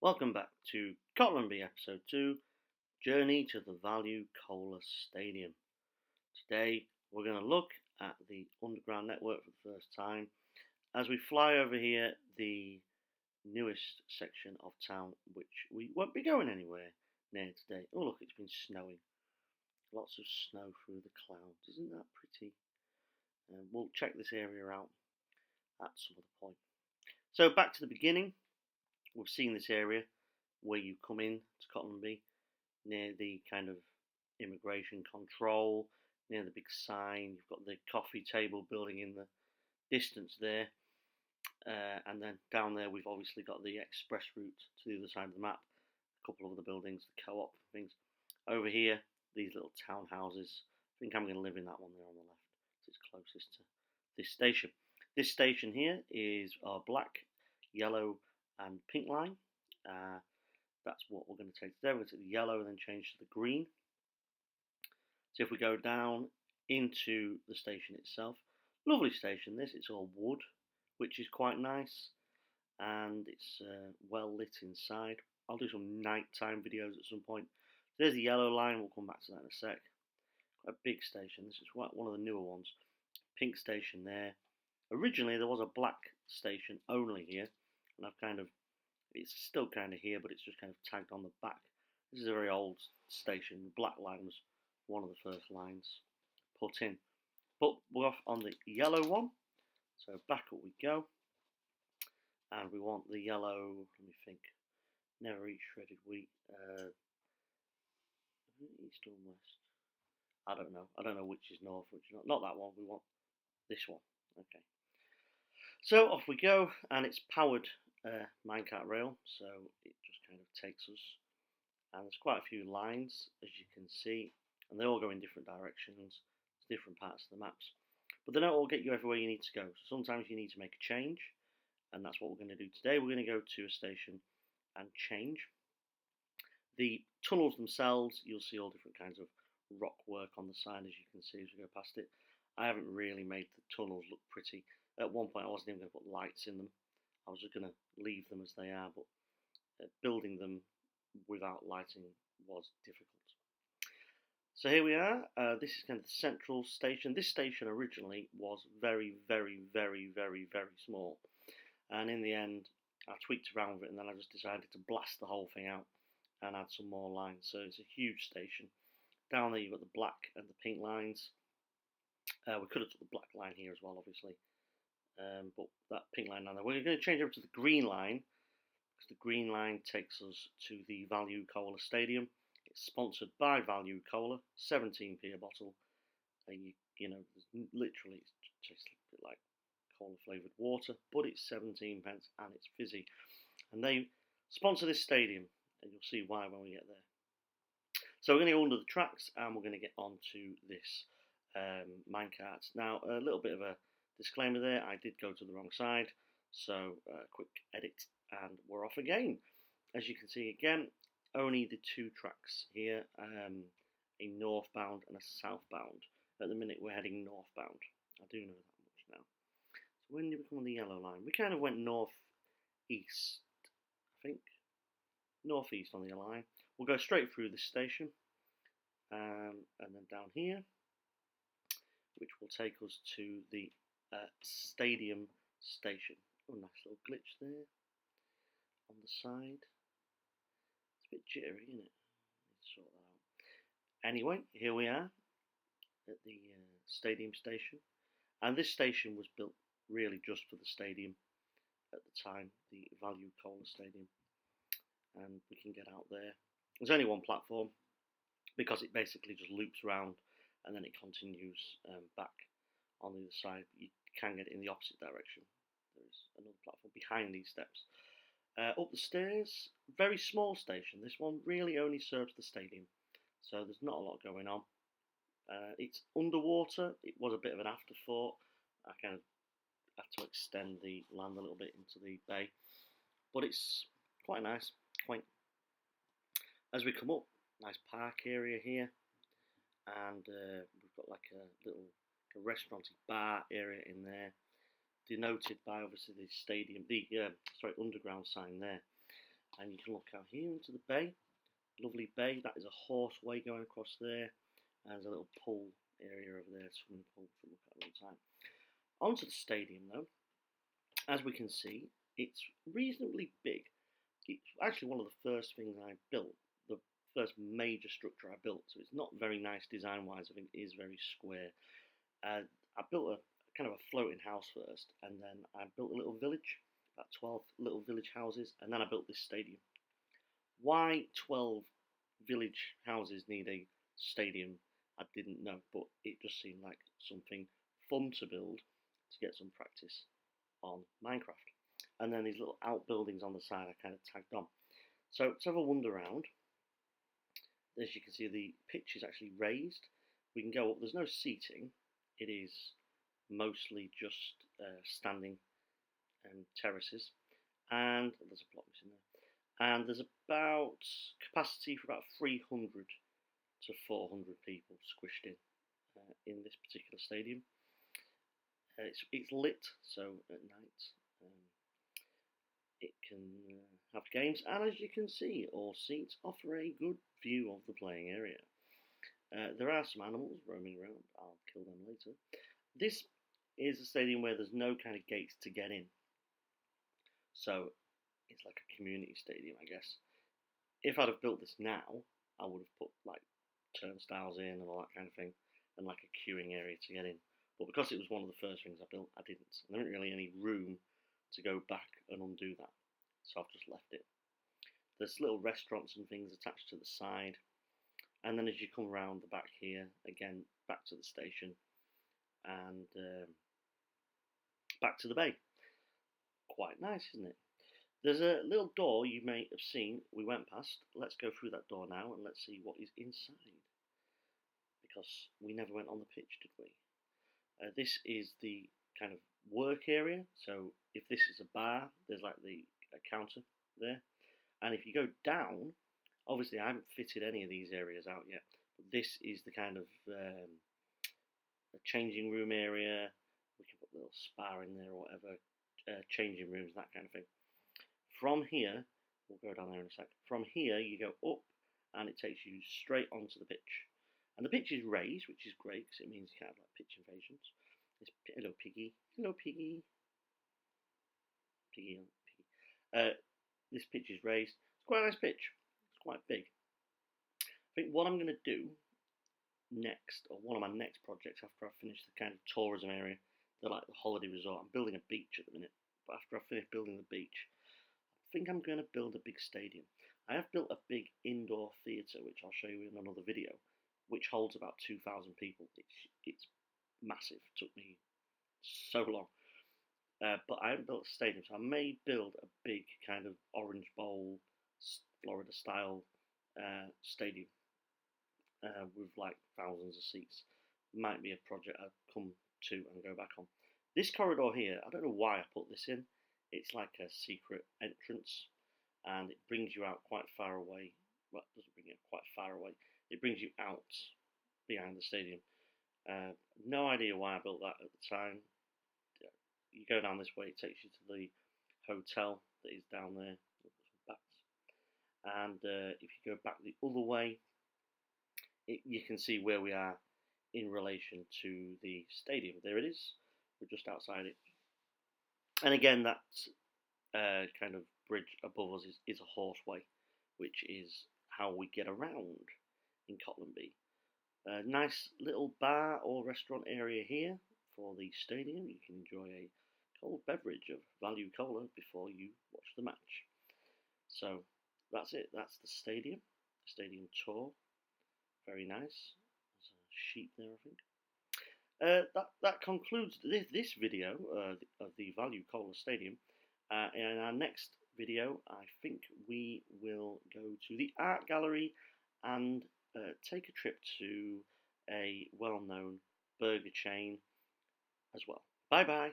Welcome back to Cotlandby Episode 2, Journey to the Value Cola Stadium. Today we're going to look at the underground network for the first time as we fly over here, the newest section of town, which we won't be going anywhere near today. Oh look, it's been snowing. Lots of snow through the clouds. Isn't that pretty? We'll check this area out at some other point. So back to the beginning. We've seen this area where you come in to Cotlandby, near the kind of immigration control, near the big sign. You've got the coffee table building in the distance there. And then down there we've obviously got the express route to the other side of the map. A couple of other buildings, the co-op things. Over here, these little townhouses. I think I'm going to live in that one there on the left. It's closest to this station. This station here is our black, yellow and pink line. That's what we're going to take today. We're going to take the yellow and then change to the green. So if we go down into the station itself, lovely station this, it's all wood, which is quite nice, and it's well lit inside. I'll do some nighttime videos at some point. There's the yellow line, we'll come back to that in a sec. Quite a big station, this is one of the newer ones. Pink station there. Originally there was a black station only here, and it's still kind of here, but it's just kind of tagged on the back. This is a very old station. The black line was one of the first lines put in. But we're off on the yellow one. So back up we go. And we want the yellow, let me think, never eat shredded wheat. East or west? I don't know which is north, which is not. Not that one, we want this one. Okay. So off we go, and it's powered minecart rail, so it just kind of takes us. And there's quite a few lines, as you can see, and they all go in different directions, different parts of the maps. But they don't all get you everywhere you need to go. So sometimes you need to make a change, and that's what we're going to do today. We're going to go to a station and change. The tunnels themselves, you'll see all different kinds of rock work on the side, as you can see as we go past it. I haven't really made the tunnels look pretty. At one point I wasn't even going to put lights in them. I was just going to leave them as they are, but building them without lighting was difficult. So here we are. This is kind of the central station. This station originally was very, very, very, very, very small. And in the end, I tweaked around with it, and then I just decided to blast the whole thing out and add some more lines. So it's a huge station. Down there you've got the black and the pink lines. We could have took the black line here as well, obviously. But that pink line down there. We're going to change over to the green line, because the green line takes us to the Value Cola Stadium. It's sponsored by Value Cola, 17p a bottle. Literally it tastes a bit like cola flavoured water, but it's 17 pence and it's fizzy. And they sponsor this stadium, and you'll see why when we get there. So we're going to go under the tracks, and we're going to get onto this minecart. Now, a little bit of a disclaimer there, I did go to the wrong side, so quick edit, and we're off again. As you can see again, only the two tracks here, a northbound and a southbound. At the minute we're heading northbound. I do know that much now. So when did we come on the yellow line? We kind of went north-east, I think. North-east on the yellow line. We'll go straight through this station, and then down here, which will take us to the stadium station. Oh, nice little glitch there on the side. It's a bit jittery, isn't it? Let's sort that out. Anyway, here we are at the stadium station, and this station was built really just for the stadium at the time, the Value Cola Stadium, and we can get out there. There's only one platform because it basically just loops around and then it continues back on the other side. You can get it in the opposite direction. There's another platform behind these steps. Up the stairs, very small station. This one really only serves the stadium, so there's not a lot going on. It's underwater. It was a bit of an afterthought. I kind of had to extend the land a little bit into the bay, but it's quite nice, quaint. As we come up, nice park area here, and we've got like a little restaurant bar area in there, denoted by obviously the stadium, the underground sign there. and you can look out here into the bay. Lovely bay. That is a horseway going across there. And there's a little pool area over there, swimming pool to look at all the time. Onto the stadium though. As we can see, it's reasonably big. It's actually one of the first things I built, the first major structure I built. So it's not very nice design-wise. I think it is very square. I built a kind of a floating house first, and then I built a little village, about 12 little village houses, and then I built this stadium. Why 12 village houses need a stadium, I didn't know, but it just seemed like something fun to build to get some practice on Minecraft. And then these little outbuildings on the side I kind of tagged on. So let's have a wander around. As you can see, the pitch is actually raised. We can go up. There's no seating. It is mostly just standing and terraces. And there's a block missing there. And there's about capacity for about 300 to 400 people squished in this particular stadium. It's lit, so at night it can have games, and as you can see, all seats offer a good view of the playing area. There are some animals roaming around. I'll kill them later. This is a stadium where there's no kind of gates to get in, so it's like a community stadium, I guess. If I'd have built this now, I would have put like turnstiles in and all that kind of thing, and like a queuing area to get in. But because it was one of the first things I built, I didn't. And there isn't really any room to go back and undo that, so I've just left it. There's little restaurants and things attached to the side, and then as you come around the back here, again, back to the station, and back to the bay. Quite nice, isn't it? There's a little door you may have seen we went past. Let's go through that door now and let's see what is inside, because we never went on the pitch, did we? This is the kind of work area. So if this is a bar, there's like a counter there. And if you go down, obviously I haven't fitted any of these areas out yet, but this is the kind of a changing room area. We can put a little spa in there or whatever, changing rooms, that kind of thing. From here, we'll go down there in a sec. From here, you go up and it takes you straight onto the pitch. And the pitch is raised, which is great because it means you can't have like pitch invasions. Hello, Piggy. Hello, Piggy. Piggy. This pitch is raised. It's quite a nice pitch. It's quite big. I think what I'm going to do next, or one of my next projects after I finish the kind of tourism area, like the holiday resort. I'm building a beach at the minute, but after I finish building the beach, I think I'm going to build a big stadium. I have built a big indoor theatre, which I'll show you in another video, which holds about 2,000 people. It's massive. It took me so long. But I haven't built a stadium, so I may build a big kind of Orange Bowl, Florida style stadium with like thousands of seats. Might be a project I'll come to and go back on. This corridor here, I don't know why I put this in. It's like a secret entrance, and it brings you out quite far away. Well, it doesn't bring you quite far away. It brings you out behind the stadium. No idea why I built that at the time. You go down this way, it takes you to the hotel that is down there. And if you go back the other way, you can see where we are in relation to the stadium. There it is. We're just outside it. And again, that kind of bridge above us is a horseway, which is how we get around in Cottonby. A nice little bar or restaurant area here for the stadium. You can enjoy a cold beverage of Value Cola before you watch the match. So that's it. That's the stadium tour. Very nice. There's a sheep there, I think. That concludes this video of the Value Cola Stadium. In our next video, I think we will go to the art gallery and take a trip to a well-known burger chain as well. Bye bye.